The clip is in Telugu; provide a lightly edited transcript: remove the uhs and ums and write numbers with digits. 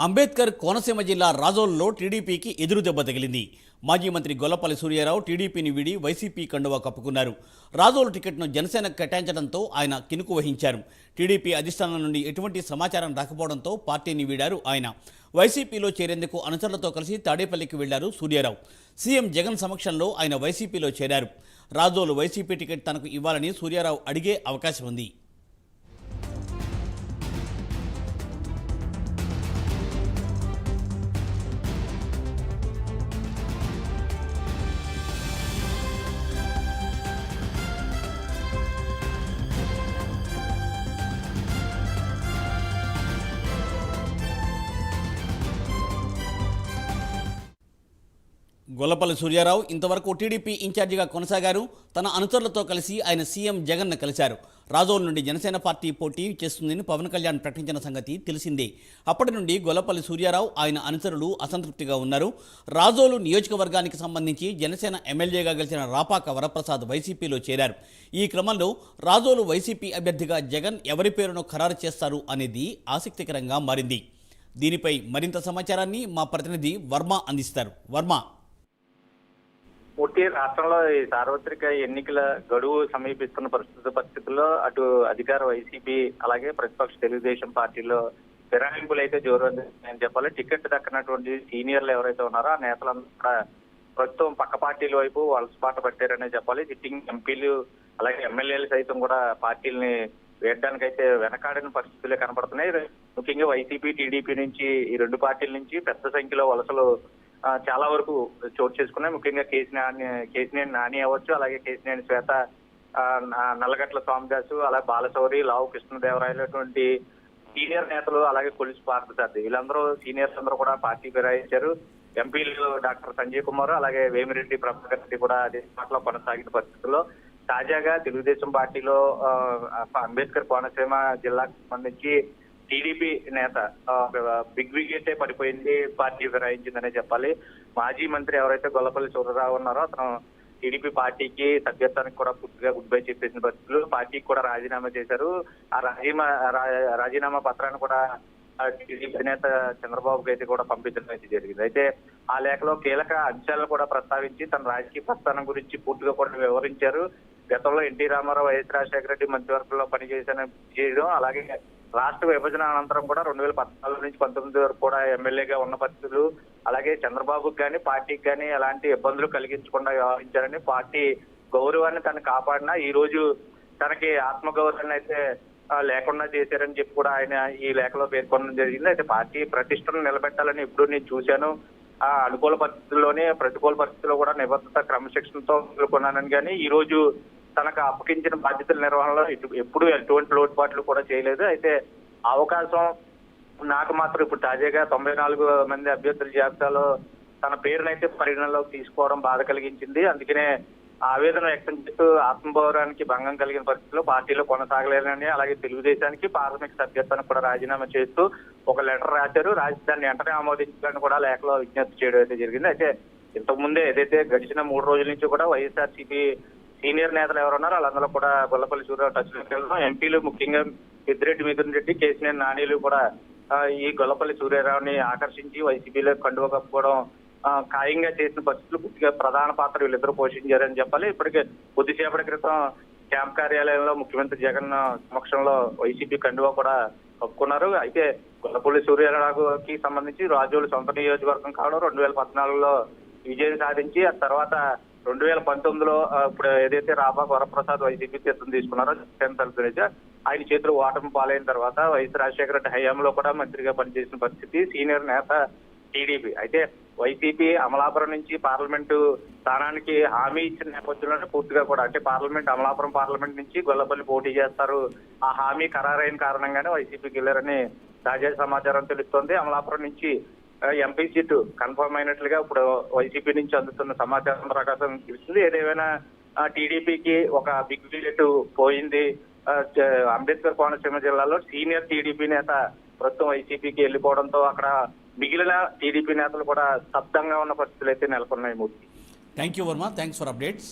అంబేద్కర్ కోనసీమ జిల్లా రాజోల్లో టీడీపీకి ఎదురు దెబ్బ తగిలింది. మాజీ మంత్రి గొల్లపల్లి సూర్యారావు టీడీపీని వీడి వైసీపీ కండువా కప్పుకున్నారు. రాజోలు టికెట్ను జనసేనకు కేటాయించడంతో ఆయన కినుకు వహించారు. టీడీపీ అధిష్టానం నుండి ఎటువంటి సమాచారం రాకపోవడంతో పార్టీని వీడారు ఆయన. వైసీపీలో చేరేందుకు అనుచరులతో కలిసి తాడేపల్లికి వెళ్లారు సూర్యారావు. సీఎం జగన్ సమక్షంలో ఆయన వైసీపీలో చేరారు. రాజోలు వైసీపీ టికెట్ తనకు ఇవ్వాలని సూర్యారావు అడిగే అవకాశం ఉంది. గొల్లపల్లి సూర్యారావు ఇంతవరకు టీడీపీ ఇన్ఛార్జిగా కొనసాగారు. తన అనుచరులతో కలిసి ఆయన సీఎం జగన్ను కలిశారు. రాజోల్ నుండి జనసేన పార్టీ పోటీ చేస్తుందని పవన్ కళ్యాణ్ ప్రకటించిన సంగతి తెలిసిందే. అప్పటి నుండి గొల్లపల్లి సూర్యారావు ఆయన అనుచరులు అసంతృప్తిగా ఉన్నారు. రాజోలు నియోజకవర్గానికి సంబంధించి జనసేన ఎమ్మెల్యేగా గెలిచిన రాపాక వరప్రసాద్ వైసీపీలో చేరారు. ఈ క్రమంలో రాజోలు వైసీపీ అభ్యర్థిగా జగన్ ఎవరి పేరును ఖరారు చేస్తారు అనేది ఆసక్తికరంగా మారింది. దీనిపై మరింత సమాచారాన్ని మా ప్రతినిధి వర్మ అందిస్తారు. వర్మ, పూర్తి రాష్ట్రంలో ఈ సార్వత్రిక ఎన్నికల గడువు సమీపిస్తున్న పరిస్థితుల్లో అటు అధికార వైసీపీ అలాగే ప్రతిపక్ష తెలుగుదేశం పార్టీలో ఫిరాయింపులు అయితే జోరుందని చెప్పాలి. టికెట్ దక్కనటువంటి సీనియర్లు ఎవరైతే ఉన్నారో ఆ నేతలందరూ కూడా ప్రస్తుతం పక్క పార్టీల వైపు వలసపాట పట్టారనే చెప్పాలి. సిట్టింగ్ ఎంపీలు అలాగే ఎమ్మెల్యేలు సైతం కూడా పార్టీలని వేయడానికైతే వెనకాడిన పరిస్థితులే కనపడుతున్నాయి. ముఖ్యంగా వైసీపీ టీడీపీ నుంచి ఈ రెండు పార్టీల నుంచి పెద్ద సంఖ్యలో వలసలు చాలా వరకు చోటు చేసుకున్నాయి. ముఖ్యంగా కేసినేని నాని అవ్వచ్చు, అలాగే కేసినేని శ్వేత, నల్లగట్ల స్వామిదాసు, అలాగే బాలశౌరి, లావు కృష్ణదేవరాయలు అటువంటి సీనియర్ నేతలు, అలాగే కొలిసి పార్థసారథి వీళ్ళందరూ సీనియర్స్ అందరూ కూడా పార్టీ ఫిరాయించారు. ఎంపీలు డాక్టర్ సంజయ్ కుమార్ అలాగే వేమిరెడ్డి ప్రభాకర్ రెడ్డి కూడా అదే పార్టీలో కొనసాగిన పరిస్థితుల్లో తాజాగా తెలుగుదేశం పార్టీలో అంబేద్కర్ కోనసీమ జిల్లాకు సంబంధించి టీడీపీ నేత బిగ్ వికెటే పడిపోయింది, పార్టీ ఫిరాయించిందనే చెప్పాలి. మాజీ మంత్రి ఎవరైతే గొల్లపల్లి సూర్యారావు ఉన్నారో అతను టీడీపీ పార్టీకి సభ్యత్వానికి కూడా పూర్తిగా గుడ్ బై చెప్పేసిన పరిస్థితులు, పార్టీకి కూడా రాజీనామా చేశారు. ఆ రాజీనామా పత్రాన్ని కూడా టీడీపీ అధినేత చంద్రబాబుకి అయితే కూడా పంపించడం అయితే జరిగింది. అయితే ఆ లేఖలో కీలక అంశాలను కూడా ప్రస్తావించి తన రాజకీయ ప్రస్థానం గురించి పూర్తిగా కూడా వివరించారు. గతంలో ఎన్టీ రామారావు, వైఎస్ రాజశేఖర రెడ్డి మంత్రివర్గంలో పనిచేయడం, అలాగే రాష్ట్ర విభజన అనంతరం కూడా 2014 నుంచి 19 వరకు కూడా ఎమ్మెల్యేగా ఉన్న పరిస్థితులు, అలాగే చంద్రబాబుకి కానీ పార్టీకి కానీ ఎలాంటి ఇబ్బందులు కలిగించకుండా వ్యవహరించారని, పార్టీ గౌరవాన్ని తను కాపాడినా ఈ రోజు తనకి ఆత్మగౌరవాన్ని అయితే లేకుండా చేశారని చెప్పి కూడా ఆయన ఈ లేఖలో పేర్కొనడం జరిగింది. అయితే పార్టీ ప్రతిష్టను నిలబెట్టాలని ఎప్పుడు నేను చూశాను, ఆ అనుకూల పరిస్థితుల్లోనే ప్రతికూల పరిస్థితుల్లో కూడా నిబద్ధత క్రమశిక్షణతో ఎదుర్కొన్నానని, కానీ ఈ రోజు తనకు అప్పగించిన బాధ్యతల నిర్వహణలో ఎప్పుడు ఎటువంటి లోటుపాట్లు కూడా చేయలేదు. అయితే అవకాశం నాకు మాత్రం ఇప్పుడు తాజాగా 94 మంది అభ్యర్థుల జాబితాలో తన పేరునైతే పరిగణనలోకి తీసుకోవడం బాధ కలిగించింది. అందుకనే ఆవేదన వ్యక్తం చేస్తూ ఆత్మగౌరవానికి భంగం కలిగిన పరిస్థితుల్లో పార్టీలో కొనసాగలేనని, అలాగే తెలుగుదేశానికి ప్రాథమిక సభ్యత్వానికి కూడా రాజీనామా చేస్తూ ఒక లెటర్ రాశారు. దాన్ని వెంటనే ఆమోదించాలని కూడా లేఖలో విజ్ఞప్తి చేయడం అయితే జరిగింది. అయితే ఇంతకుముందే ఏదైతే గడిచిన 3 రోజుల నుంచి కూడా వైఎస్ఆర్సీపీ సీనియర్ నేతలు ఎవరున్నారో వాళ్ళందరూ కూడా గొల్లపల్లి సూర్యారావు టచ్లోకి వెళ్తాం. ఎంపీలు ముఖ్యంగా పెద్దిరెడ్డి మిథున్ రెడ్డి, కేసినేని నానీలు కూడా ఈ గొల్లపల్లి సూర్యారావుని ఆకర్షించి వైసీపీలో కండువ కప్పుకోవడం ఖాయంగా చేసిన పరిస్థితులు పూర్తిగా ప్రధాన పాత్ర వీళ్ళిద్దరూ పోషించారని చెప్పాలి. ఇప్పటికే కొద్దిసేపటి క్రితం క్యాంప్ కార్యాలయంలో ముఖ్యమంత్రి జగన్ సమక్షంలో వైసీపీ కండువా కూడా కప్పుకున్నారు. అయితే గొల్లపల్లి సూర్యారావుకి సంబంధించి రాజోలు సొంత నియోజకవర్గం కావడం, 2014లో విజయం సాధించి ఆ తర్వాత 2019లో ఇప్పుడు ఏదైతే రాపాక వరప్రసాద్ వైసీపీ తీర్థం తీసుకున్నారో ఆయన చేతులు ఓటమి పాలైన తర్వాత వైఎస్ రాజశేఖర రెడ్డి హయాంలో కూడా మంత్రిగా పనిచేసిన పరిస్థితి, సీనియర్ నేత టీడీపీ. అయితే వైసీపీ అమలాపురం నుంచి పార్లమెంటు స్థానానికి హామీ ఇచ్చిన నేపథ్యంలోనే పూర్తిగా కూడా అంటే అమలాపురం పార్లమెంట్ నుంచి గొల్లపల్లి పోటీ చేస్తారు, ఆ హామీ ఖరారైన కారణంగానే వైసీపీకి వెళ్ళారని తాజా సమాచారం తెలుస్తోంది. అమలాపురం నుంచి ఎంపీ సీటు కన్ఫర్మ్ అయినట్లుగా ఇప్పుడు వైసీపీ నుంచి అందుతున్న సమాచారం ప్రకారం తెలుస్తుంది. ఏదేమైనా టీడీపీకి ఒక బిగ్ వికెట్ పోయింది. అంబేద్కర్ కోనసీమ జిల్లాలో సీనియర్ టీడీపీ నేత ప్రస్తుతం వైసీపీకి వెళ్ళిపోవడంతో అక్కడ మిగిలిన టీడీపీ నేతలు కూడా స్తబ్దంగా ఉన్న పరిస్థితులు అయితే నెలకొన్నాయి. Murthy, thank you Varma, thanks for updates.